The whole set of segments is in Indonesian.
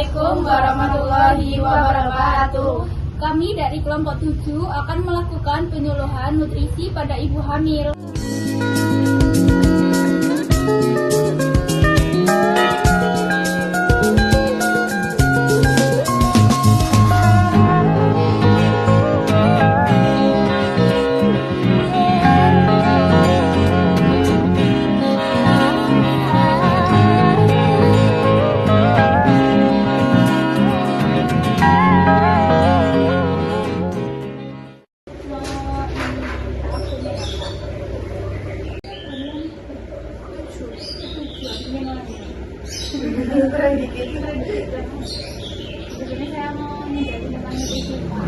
Assalamualaikum warahmatullahi wabarakatuh. Kami dari kelompok 7 akan melakukan penyuluhan nutrisi pada ibu hamil. Sebenarnya saya mau menjadi tentang nutrisi Pak.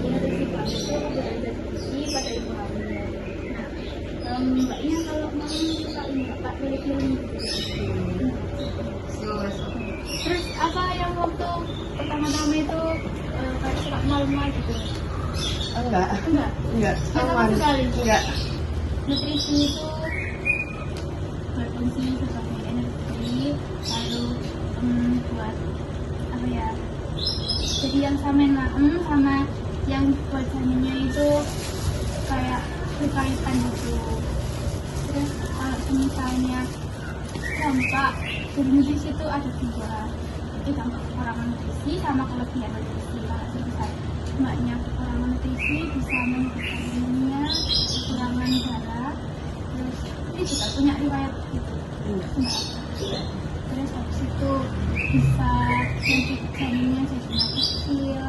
Nutrisi Pak itu belajar gizi pada ibu hamil. Nah, mbaknya kalau mau suka ini Pak pilih-pilih. Terus apa yang waktu pertama-tama itu kayak suka malu-malu gitu? Enggak. Sama sekali. Enggak. Nutrisi itu berfungsi sebagai energi, lalu buat apa ya? Jadi yang sama yang buat janinnya itu kayak berkaitan gitu. Terus kalau misalnya dampak dari nutrisi itu ada 2, itu dampak kekurangan nutrisi sama kelebihan nutrisi. Kalau misal mbaknya kekurangan nutrisi bisa menyebabkan anemia, kekurangan darah, terus ini juga punya riwayat gitu. Terus habis itu bisa nanti janinnya jadinya kecil.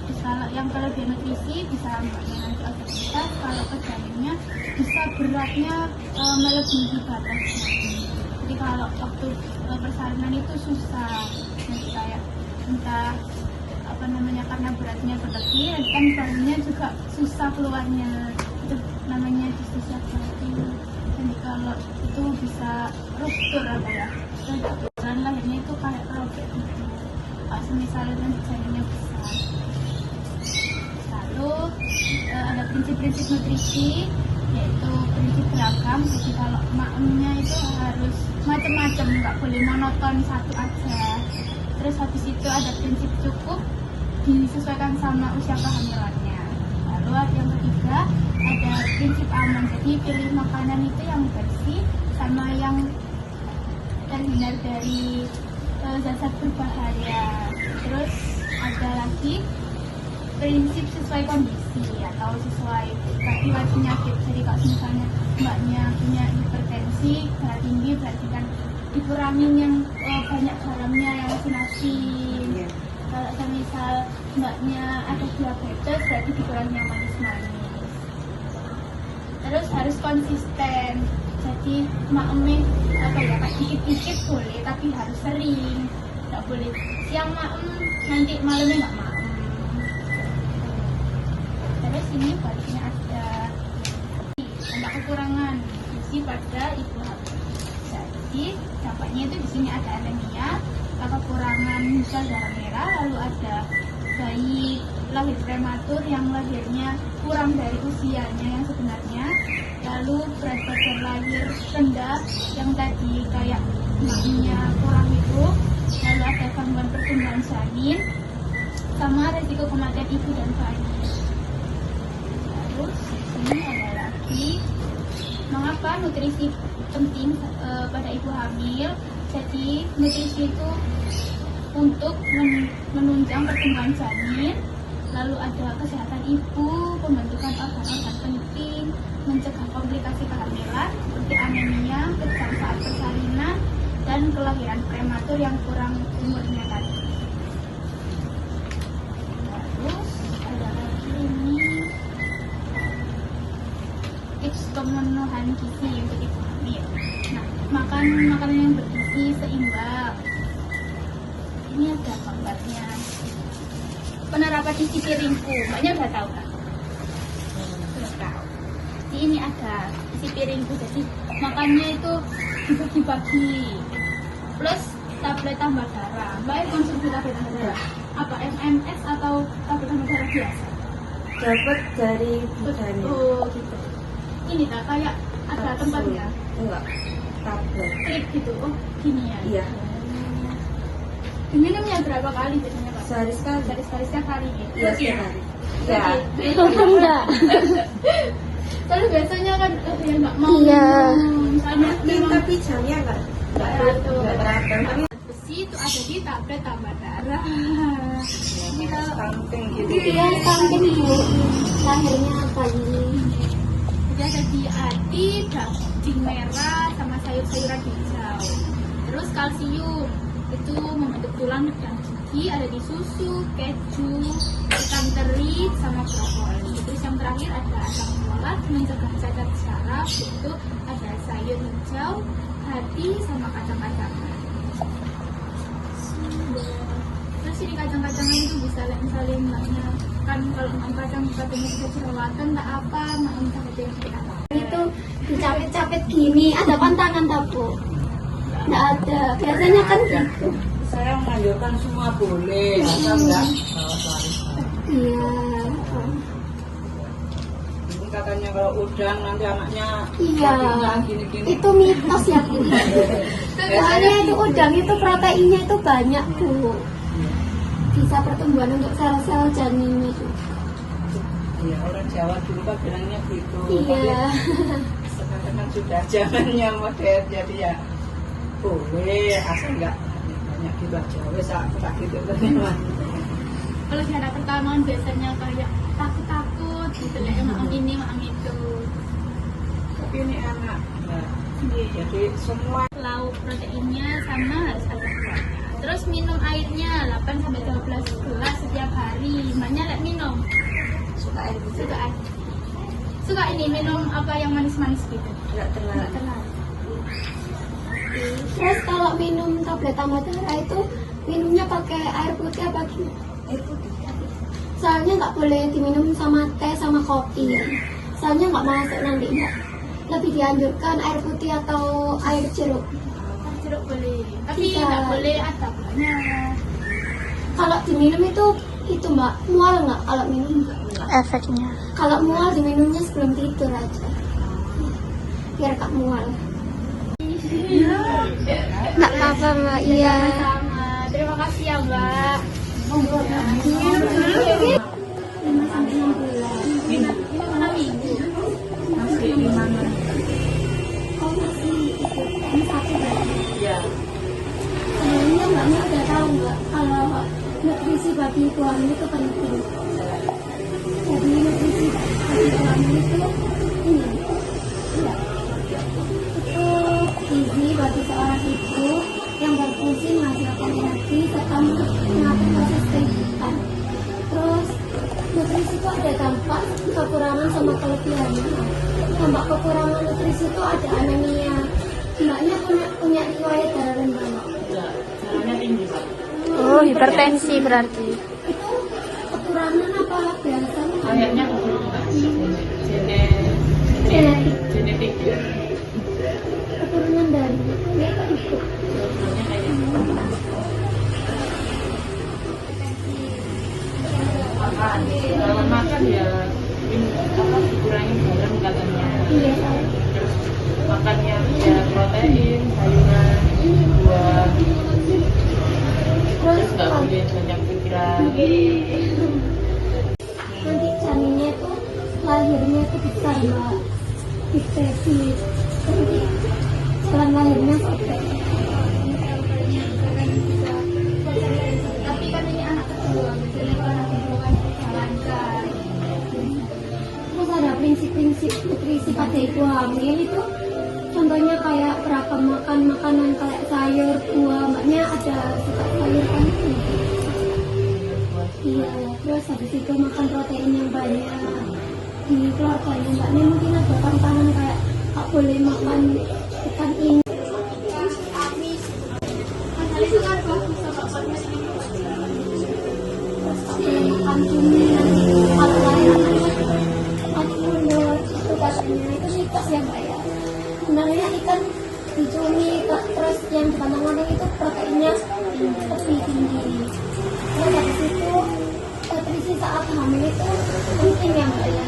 Terus kalau yang kelebihan nutrisi bisa mbaknya nanti obesitas, kalau ke janinnya bisa beratnya melebihi batasnya. Jadi kalau waktu persalinan itu susah, nanti kayak entah karena beratnya berlebih, nanti kan janinnya juga susah keluarnya, itu namanya disosialisasi. Jadi kalau itu bisa ruptur dan lahirnya itu kayak robek gitu. Misalnya nanti janinnya besar. Lalu ada prinsip-prinsip nutrisi, yaitu prinsip beragam. Jadi kalau maknya itu harus macam-macam, nggak boleh monoton satu aja. Terus habis itu ada prinsip cukup, disesuaikan sama usia kehamilannya. Lalu yang ketiga ada prinsip aman, jadi pilih makanan itu yang bersih sama yang terhindar dari zat-zat berbahaya. Terus ada lagi prinsip sesuai kondisi atau sesuai riwayat penyakit. Jadi kalau misalnya mbaknya punya hipertensi, darah tinggi, berarti kan dikurangin yang banyak garamnya, yang asin. Kalau misal mbaknya ada diabetes, berarti dikurangi yang manis-manis. Terus harus konsisten. Jadi maemnya kayak dikit-dikit boleh, tapi harus sering. Nggak boleh siang maem, nanti malamnya nggak maem. Terus ini baliknya ada dampak kekurangan gizi pada ibu hamil. Jadi dampaknya itu di sini ada anemia, kekurangan sel darah merah, lalu ada bayi lahir prematur yang lahirnya kurang dari usianya yang sebenarnya, lalu berat badan lahir rendah yang tadi kayak maknya kurang itu, lalu ada gangguan pertumbuhan janin, sama resiko kematian ibu dan bayi. Terus ini ada lagi mengapa nutrisi penting pada ibu hamil. Jadi nutrisi itu untuk menunjang pertumbuhan janin, lalu ada kesehatan ibu, pembentukan organ-organ penting, mencegah komplikasi kehamilan seperti anemia, kejang saat persalinan, dan kelahiran prematur yang kurang umurnya tadi. Terus ada lagi ini tips pemenuhan gizi untuk ibu hamil. Nah, makan makanan yang bergizi seimbang. Ini ada gambarnya. Penerapan isi piringku, mbaknya udah tahu kan? Sudah tahu. Jadi ini ada isi piringku, jadi makannya itu dibagi-bagi. Plus tablet tambah darah. Mbak konsumsi tablet tambah darah. Apa MMS atau tablet tambah darah biasa? Dapat dari bidannya. Oh gitu. Ini tak kayak ada tempatnya? Enggak, tablet. Klik gitu. Oh gini ya. Iya. Minumnya berapa kali biasanya Pak? Sehari sekali. Sekali setiap hari gitu. Iya, setiap hari. Ya. Enggak. Soalnya biasanya kan ya nggak mau. Iya. Misalnya memang Tapi jamnya nggak teratur. besi itu ada di tablet tambah darah. Samping gitu. Iya, samping Bu. Lahirnya bayi. Jadi ada di adi, daging merah sama sayur-sayuran hijau. Terus kalsium itu membentuk tulang dan gigi, ada di susu, keju, ikan teri sama brokoli. Terus yang terakhir ada asam folat mencegah cacat saraf, itu ada sayur hijau, hati sama kacang-kacangan. Terus ini kacang-kacangan itu bisa misalnya mbaknya kan kalau kacang katanya bisa jerawatan tak apa, mak bisa kecil apa. Itu dicapit-capit gini, ada pantangan tak Bu? Nggak ada. Biasanya kan gitu. Saya menganjurkan semua boleh, asal enggak Iya. ini katanya kalau udang nanti anaknya Iya. kakinya gini-gini. Itu mitos ya Bu. Soalnya itu udang itu proteinnya itu banyak Bu. Bisa pertumbuhan untuk sel-sel janinnya juga. Iya, orang Jawa dulu kan bilangnya gitu. Iya. Tapi sekarang kan sudah zamannya modern, jadi ya boleh, asal enggak banyak gitu aja. Wes aku tak gitu terima. Kalau di anak pertama kan biasanya kayak takut-takut gitu ya, makan ini makan itu. Tapi ini anak. Nah, Iya. jadi semua Lauk proteinnya sama harus ada kuahnya. Terus minum airnya 8 sampai 12 gelas setiap hari. Mbaknya lihat minum. suka air putih, Suka air. Suka ini minum apa yang manis-manis gitu. enggak terlalu. Nggak terlalu. Terus kalau minum tablet tambah darah itu minumnya pakai air putih apa gimana? Air putih. Soalnya nggak boleh diminum sama teh sama kopi. Soalnya nggak masuk nanti Mbak. Lebih dianjurkan air putih atau air jeruk. Jeruk boleh. Tapi Iya. nggak boleh ada gulanya. Kalau diminum itu Mbak, mual nggak kalau minum? Efeknya. Kalau mual diminumnya sebelum tidur aja. Biar gak mual. Nggak apa-apa Mbak, iya. Sama. Terima kasih ya Mbak. Minum dulu. 5 sampai 6 bulan. Minum 6 minggu. Masih gimana? Oh masih ikut M1 berarti. Ya. Sebelumnya mbaknya udah tahu nggak kalau nutrisi bagi ibu hamil itu penting. Jadi nutrisi bagi ibu hamil itu ini, ya, itu gizi bagi seorang ibu yang berfungsi menghasilkan energi serta mengatur proses kehidupan. Terus nutrisi itu ada dampak kekurangan sama kelebihannya. Dampak kekurangan nutrisi itu ada anemia. Mbaknya punya riwayat darah rendah nggak? Caranya tinggi, Pak. Oh, hipertensi berarti. Itu kekurangan apa biasa? Kayaknya Genetik. genetik ya. Keturunan dari ya Pak Ibu. Sebenarnya kayak makan, kalau makan ya dikurangin garam katanya. Iya. Terus makannya ya protein, sayuran, buah. Terus Terus nggak boleh banyak pikiran. nanti janinnya itu lahirnya itu besar Mbak. Big baby. Nanti jalan lahirnya sobek. Tapi kan ini anak kedua, misalnya kalau anak kedua kan dijalankan. Terus ada prinsip-prinsip nutrisi pada ibu hamil itu contohnya kayak beragam makan makanan kayak sayur, buah, mbaknya ada suka sayur kan? Iya, terus habis itu makan protein yang banyak di keluarganya mbaknya mungkin ada pantangan kayak tak boleh makan ikan ini. Itu kan bagus sama bagus. Terus tak boleh makan cumi nanti kalau lahir mati mulut itu katanya itu mitos ya mbak ya. Sebenarnya ikan di cumi terus yang di pantangan itu proteinnya lebih tinggi. Terus habis itu nutrisi saat hamil itu penting ya mbak ya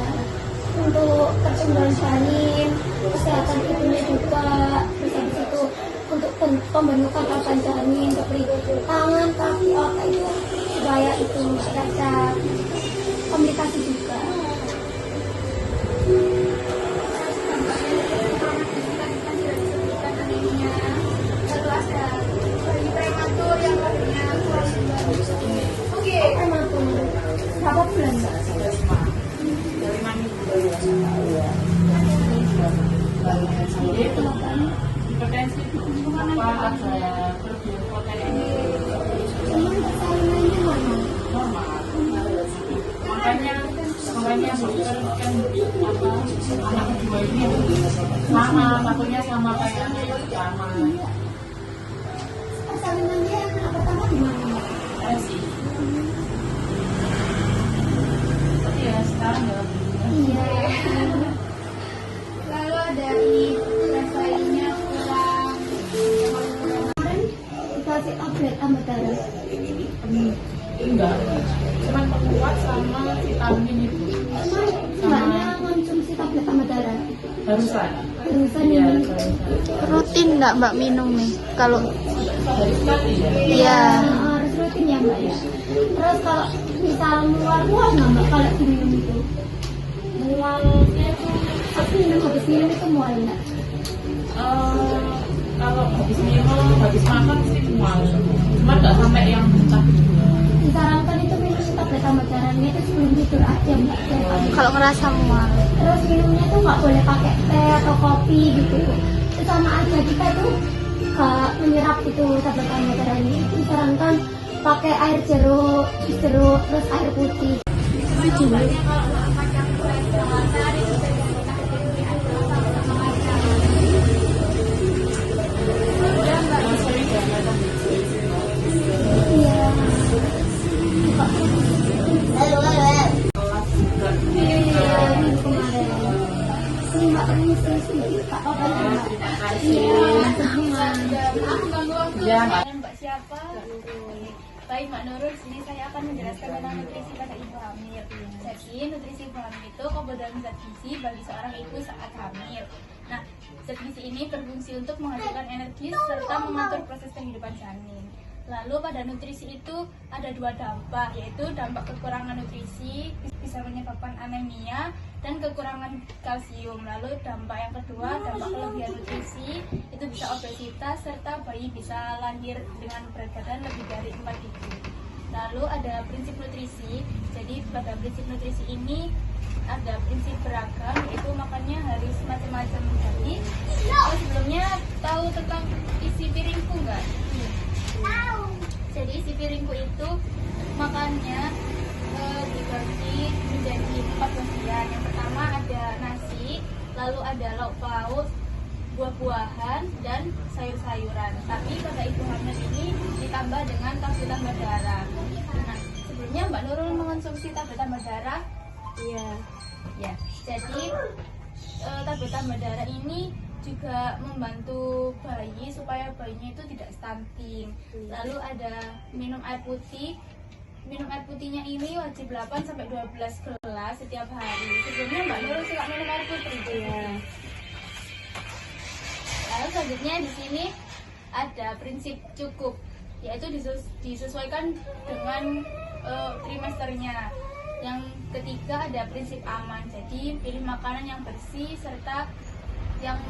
untuk pertumbuhan janin, kesehatan ibunya juga. Terus habis itu untuk pembentukan organ janin seperti tangan, kaki, ada komunikasi juga. Lalu ada bayi prematur yang lahirnya kurang bulan. Oke. Prematur berapa bulan Mbak? Dari mana sendiri hipertensi itu apa ada kelebihan potensi Emang persaingannya mana? normal. Makanya dokter kan apa anak kedua ini sama takutnya sama kayak anak yang pertama. Persaingannya anak pertama gimana Mbak? Sih. Tapi ya sekarang nggak Iya. Lalu dari rasanya kurang. Kemarin dikasih tablet tambah darah. enggak, cuman penguat sama vitamin itu Emang Mbaknya konsumsi tablet tambah darah? barusan. Barusan Iya, ini. barusan. Rutin nggak Mbak minum nih? Kalau Dari sekali ya. iya, Harus rutin ya Mbak ya. Terus kalau misal mual nggak Mbak kalau diminum itu? Mualnya itu Habis minum itu mual nggak? kalau habis minum, habis makan sih mual. Cuma nggak sampai yang muntah. Disarankan itu minum tablet tambah darahnya itu sebelum tidur aja Mbak. Tiap pagi. kalau ngerasa mual. Terus minumnya tuh nggak boleh pakai teh atau kopi gitu. Itu sama aja kita tuh nggak menyerap itu tablet tambah darahnya. Disarankan pakai air jeruk, jus jeruk, terus air putih. Iya. Iya, minggu kemarin. Ini Mbak permisi sedikit Pak. Terima kasih. Iya, sama. Aku ganggu waktu. Iya, Mbak. Mbak siapa? Baik Mbak Nurul, sini saya akan menjelaskan tentang nutrisi pada ibu hamil. Jadi nutrisi ibu hamil itu kebutuhan zat gizi bagi seorang ibu saat hamil. Nah, zat gizi ini berfungsi untuk menghasilkan energi serta mengatur proses kehidupan janin. Lalu pada nutrisi itu ada dua dampak, yaitu dampak kekurangan nutrisi bisa menyebabkan anemia dan kekurangan kalsium. Lalu dampak yang kedua, dampak kelebihan nutrisi itu bisa obesitas serta bayi bisa lahir dengan berat badan lebih dari 4 kg. Lalu ada prinsip nutrisi. Jadi pada prinsip nutrisi ini ada prinsip beragam, yaitu makannya harus macam-macam. Jadi sebelumnya tahu tentang isi piringku nggak? Jadi isi piringku itu makannya dibagi menjadi 4 bagian. Yang pertama ada nasi, lalu ada lauk pauk, buah-buahan, dan sayur-sayuran. Tapi pada ibu hamil ini ditambah dengan tablet tambah darah. Nah, sebelumnya Mbak Nurul mengonsumsi tablet tambah darah? Iya. Ya, jadi tablet tambah darah ini juga membantu bayi supaya bayinya itu tidak stunting. Lalu ada minum air putih. Minum air putihnya ini wajib 8-12 gelas setiap hari. Sebelumnya Mbak Nurul suka minum air putih. Iya. Lalu selanjutnya di sini ada prinsip cukup, yaitu disesuaikan dengan trimesternya. Yang ketiga ada prinsip aman. Jadi pilih makanan yang bersih serta yang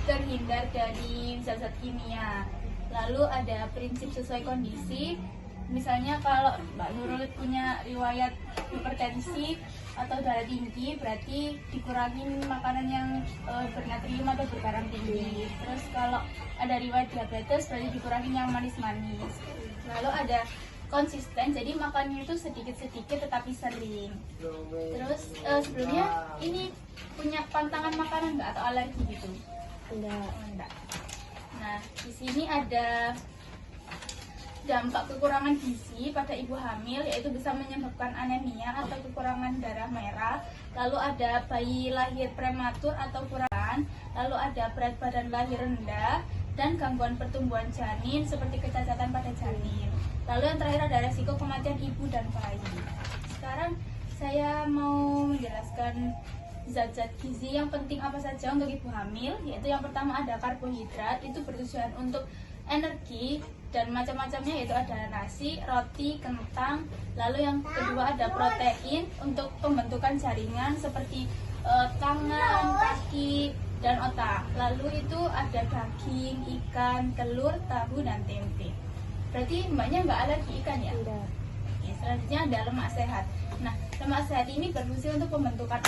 terhindar dari zat-zat kimia. Lalu ada prinsip sesuai kondisi. Misalnya kalau Mbak Nurul punya riwayat hipertensi atau darah tinggi, berarti dikurangin makanan yang bernatrium atau bergaram tinggi. Terus kalau ada riwayat diabetes, berarti dikurangin yang manis-manis. Lalu ada konsisten, jadi makannya itu sedikit-sedikit tetapi sering. Terus sebelumnya ini punya pantangan makanan nggak atau alergi gitu? Enggak. Nah, di sini ada dampak kekurangan gizi pada ibu hamil, yaitu bisa menyebabkan anemia atau kekurangan darah merah. Lalu ada bayi lahir prematur atau kurang. Lalu ada berat badan lahir rendah dan gangguan pertumbuhan janin seperti kecacatan pada janin. Lalu yang terakhir ada resiko kematian ibu dan bayi. Sekarang saya mau menjelaskan zat-zat gizi yang penting apa saja untuk ibu hamil, yaitu yang pertama ada karbohidrat, itu bertujuan untuk energi dan macam-macamnya, yaitu ada nasi, roti, kentang. Lalu yang kedua ada protein untuk pembentukan jaringan seperti tangan, kaki, dan otak. Lalu itu ada daging, ikan, telur, tahu, dan tempe. Berarti mbaknya nggak alergi ikan ya? Tidak. Oke, selanjutnya ada lemak sehat. Nah, lemak sehat ini berfungsi untuk pembentukan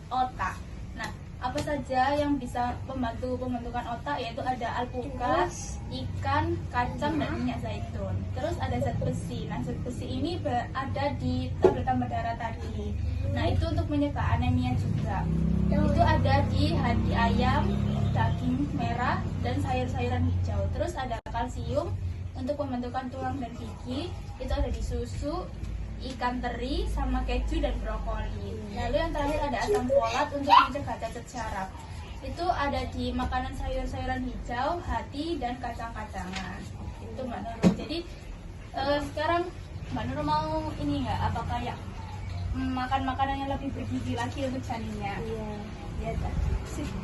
otak. Nah, apa saja yang bisa membantu pembentukan otak, yaitu ada alpukat, ikan, kacang, dan minyak zaitun. Terus ada zat besi. Nah, zat besi ini ada di tablet tambah darah tadi. Nah, itu untuk menyegah anemia juga. Itu ada di hati ayam, daging merah, dan sayur-sayuran hijau. Terus ada kalsium untuk pembentukan tulang dan gigi. Itu ada di susu, ikan teri, sama keju, dan brokoli. Lalu yang terakhir ada asam folat untuk mencegah cacat syaraf. Itu ada di makanan sayur-sayuran hijau, hati, dan kacang-kacangan. Itu Mbak Nurul. Jadi sekarang Mbak Nurul mau ini nggak? Apa kayak makan makanan yang lebih bergizi lagi untuk janinnya? Iya. Ya,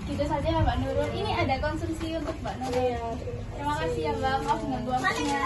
gitu saja ya Mbak Nurul. Ini ada konsumsi untuk Mbak Nurul. Iya, Terima kasih ya Mbak, maaf mengganggu waktunya.